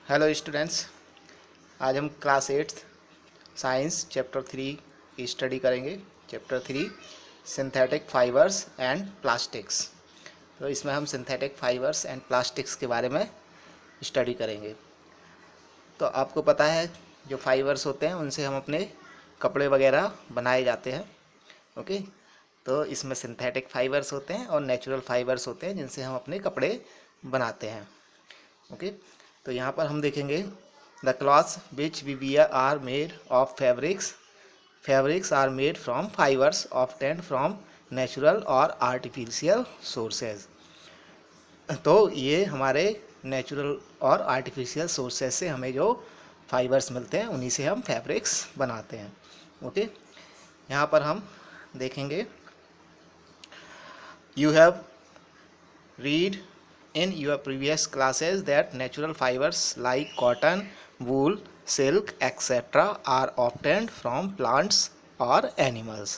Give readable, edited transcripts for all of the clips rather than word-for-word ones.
Hello students. आज हम class 8 science chapter 3 की स्टडी करेंगे। Chapter 3 synthetic fibres and plastics. तो इसमें हम सिंथेटिक फाइबर्स एंड प्लास्टिक्स के बारे में स्टडी करेंगे। तो आपको पता है जो फाइबर्स होते हैं उनसे हम अपने कपड़े वगैरह बनाए जाते हैं। ओके, तो इसमें सिंथेटिक फाइबर्स होते हैं और नेचुरल फाइबर्स होते हैं जिनसे हम अपने कपड़े बनाते हैं। ओके, तो यहाँ पर हम देखेंगे the clothes which we wear are made of fabrics are made from fibres obtained from natural और आर्टिफिशियल सोर्सेज। तो ये हमारे नेचुरल और आर्टिफिशियल सोर्सेज से हमें जो फाइबर्स मिलते हैं उन्हीं से हम फैब्रिक्स बनाते हैं। ओके, यहाँ पर हम देखेंगे you have read in your previous classes that natural fibers like cotton, wool, silk, etc. are obtained from plants or animals.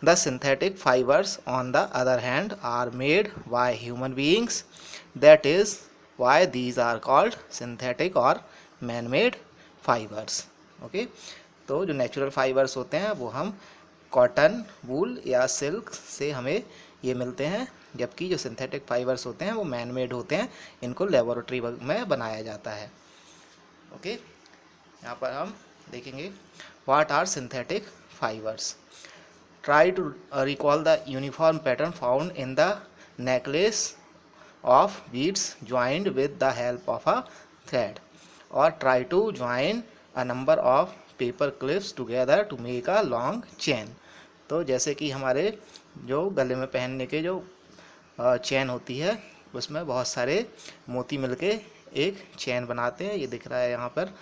The synthetic fibers, on the other hand, are made by human beings. That is why these are called synthetic or man-made fibers. Okay, तो जो natural fibres होते हैं वो हम cotton, वूल या silk से हमें ये मिलते हैं, जबकि जो सिंथेटिक फाइबर्स होते हैं वो मैन मेड होते हैं, इनको लेबोरेटरी में बनाया जाता है। ओके, यहाँ पर हम देखेंगे what are synthetic fibres. Try to recall the uniform pattern found in the necklace of beads joined with the help of a thread, और try to join a number of paper clips together to make a long chain. तो जैसे कि हमारे जो गले में पहनने के जो चेन होती है उसमें बहुत सारे मोती मिलके एक चेन बनाते हैं, ये दिख रहा है यहाँ पर।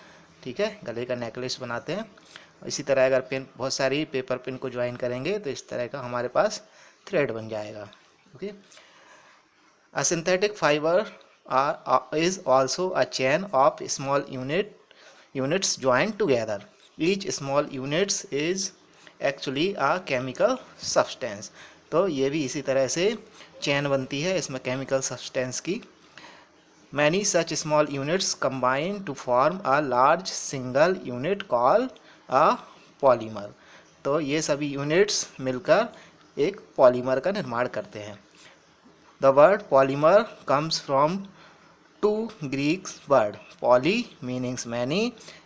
ठीक है, गले का नेकलेस बनाते हैं। इसी तरह अगर पिन, बहुत सारी पेपर पिन को ज्वाइन करेंगे तो इस तरह का हमारे पास थ्रेड बन जाएगा। Okay, a synthetic fibre is also a chain of small units joined together. Each small units is actually a chemical substance. तो ये भी इसी तरह से चेन बनती है इसमें केमिकल सब्सटेंस की। Many such small units combine to form a large single unit called a polymer. तो ये सभी यूनिट्स मिलकर एक पॉलीमर का निर्माण करते हैं। The word polymer comes from two Greek word, poly meanings many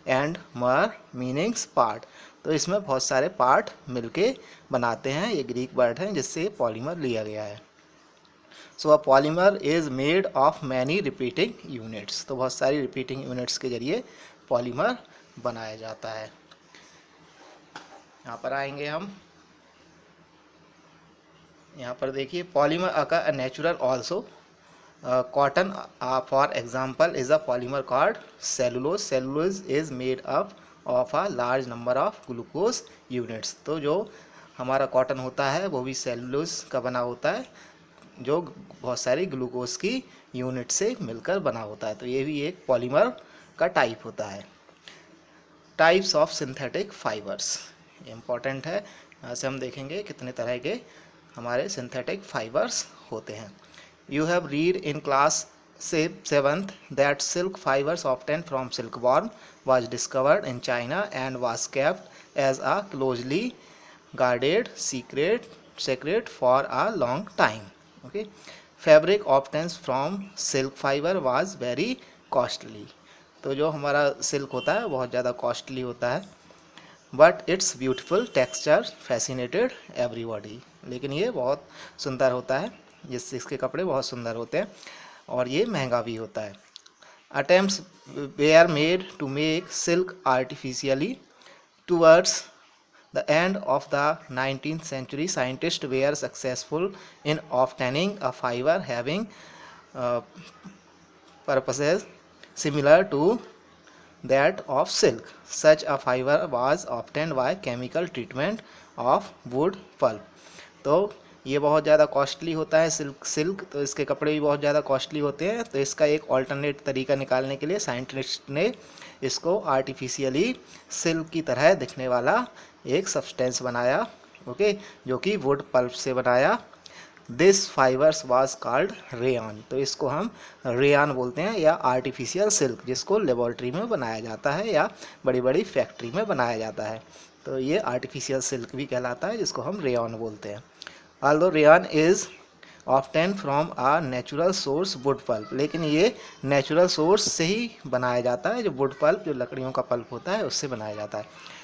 and mer meanings part. तो इसमें बहुत सारे पार्ट मिलके बनाते हैं, ये ग्रीक वर्ड है जिससे पॉलीमर लिया गया है। So a polymer is made of many repeating units. तो बहुत सारी रिपीटिंग यूनिट्स के जरिए पॉलीमर बनाया जाता है। यहाँ पर आएंगे हम, यहाँ पर देखिए polymer occur natural also. Cotton for example is a polymer called cellulose. Cellulose is made up of a large number of glucose units. तो जो हमारा कॉटन होता है वो भी सेलुलोज का बना होता है, जो बहुत सारी ग्लूकोज की यूनिट से मिलकर बना होता है। तो ये भी एक पॉलीमर का टाइप होता है। Types of synthetic fibres important है, यहाँ से हम देखेंगे कितने तरह के हमारे सिंथेटिक फाइबर्स होते हैं। You have read in class 7th that silk fibers obtained from silkworm was discovered in China and was kept as a closely guarded secret for a long time. Okay, fabric obtained from silk fiber was very costly. तो जो हमारा silk होता है बहुत ज़्यादा costly होता है, but it's beautiful texture fascinated everybody. लेकिन ये बहुत सुंदर होता है, जिससे इसके कपड़े बहुत सुंदर होते हैं और ये महंगा भी होता है। Attempts were made to make silk artificially. Towards the end of the 19th century scientist were successful in obtaining a fibre having purposes similar to that of silk. Such a fiber was obtained by chemical treatment of wood pulp. तो ये बहुत ज़्यादा costly होता है silk, तो इसके कपड़े भी बहुत ज़्यादा कॉस्टली होते हैं। तो इसका एक ऑल्टरनेट तरीका निकालने के लिए साइंटिस्ट ने इसको आर्टिफिशियली सिल्क की तरह दिखने वाला एक सब्सटेंस बनाया। ओके, जो कि वुड पल्प से बनाया, this fibres was called rayon. तो इसको हम रेयन बोलते हैं, या आर्टिफिशियल सिल्क, जिसको लेबोरेटरी में बनाया जाता है या बड़ी बड़ी फैक्ट्री में बनाया जाता है। तो ये आर्टिफिशियल सिल्क भी कहलाता है, जिसको हम रेयन बोलते हैं। Although rayon is often from a natural source wood pulp, लेकिन ये नेचुरल सोर्स से ही बनाया जाता है। जो वुड पल्प, जो लकड़ियों का पल्प होता है, उससे बनाया जाता है।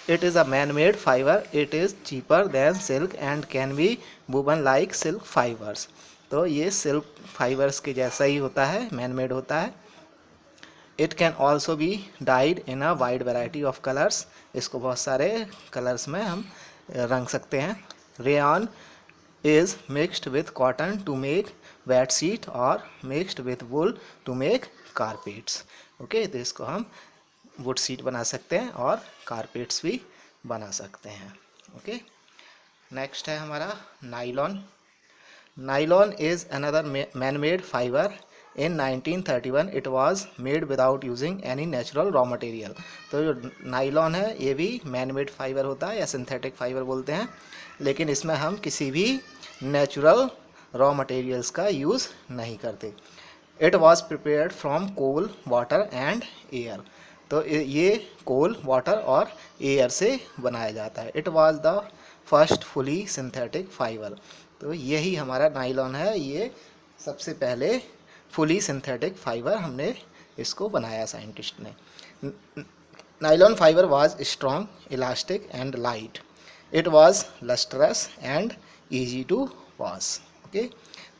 It is a man-made fiber. It is cheaper than silk and can be woven like silk fibers. तो ये सिल्क फाइबर्स के जैसा ही होता है, मैन मेड होता है। It can also be died in a wide variety of colours. इसको बहुत सारे कलर्स में हम रंग सकते हैं। Rayon is mixed with cotton to make wet sheet और mixed with wool to make carpets. Okay, तो इसको हम वुड सीट बना सकते हैं और कारपेट्स भी बना सकते हैं। ओके, नेक्स्ट है हमारा nylon. Nylon is another man made fibre. In 1931 it was made without using any natural raw material. तो जो नाइलॉन है ये भी मैन मेड फाइबर होता है, या सिंथेटिक फाइबर बोलते हैं, लेकिन इसमें हम किसी भी नेचुरल रॉ मटेरियल्स का यूज़ नहीं करते। It was prepared from coal, water and air. तो ये कोल, वाटर और एयर से बनाया जाता है। It was the first fully synthetic fibre. तो यही हमारा नाइलॉन है, ये सबसे पहले फुली सिंथेटिक फाइबर हमने इसको बनाया साइंटिस्ट ने। Nylon fibre was strong, elastic and light. It was lustrous and easy to wash. Okay,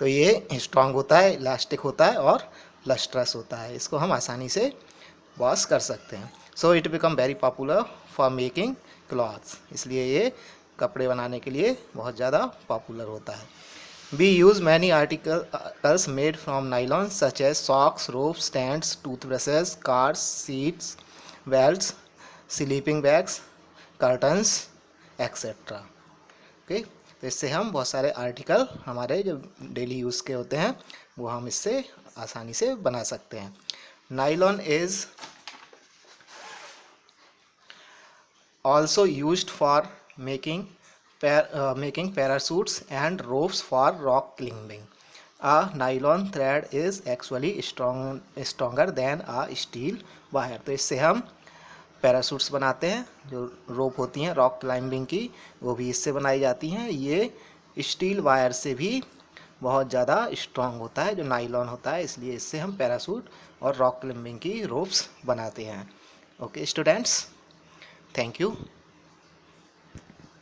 तो ये स्ट्रॉन्ग होता है, इलास्टिक होता है और लस्ट्रस होता है। इसको हम आसानी से वॉश कर सकते हैं। So it become very popular for making clothes. इसलिए ये कपड़े बनाने के लिए बहुत ज़्यादा पॉपुलर होता है। We use many articles made from nylon such as socks, ropes, stands, toothbrushes, cars, seats, belts, sleeping bags, curtains, etc. Okay, तो इससे हम बहुत सारे आर्टिकल हमारे जो डेली यूज़ के होते हैं वो हम इससे आसानी से बना सकते हैं। Nylon is also used for making parachutes and ropes for rock climbing. A nylon thread is actually stronger than a steel wire. तो इससे हम पैराशूट्स बनाते हैं, जो रोप होती हैं रॉक क्लाइंबिंग की, वो भी इससे बनाई जाती हैं। ये स्टील वायर से भी बहुत ज़्यादा स्ट्रॉन्ग होता है, जो नाइलॉन होता है, इसलिए इससे हम पैराशूट और रॉक क्लाइंबिंग की रोप्स बनाते हैं। Okay students, thank you.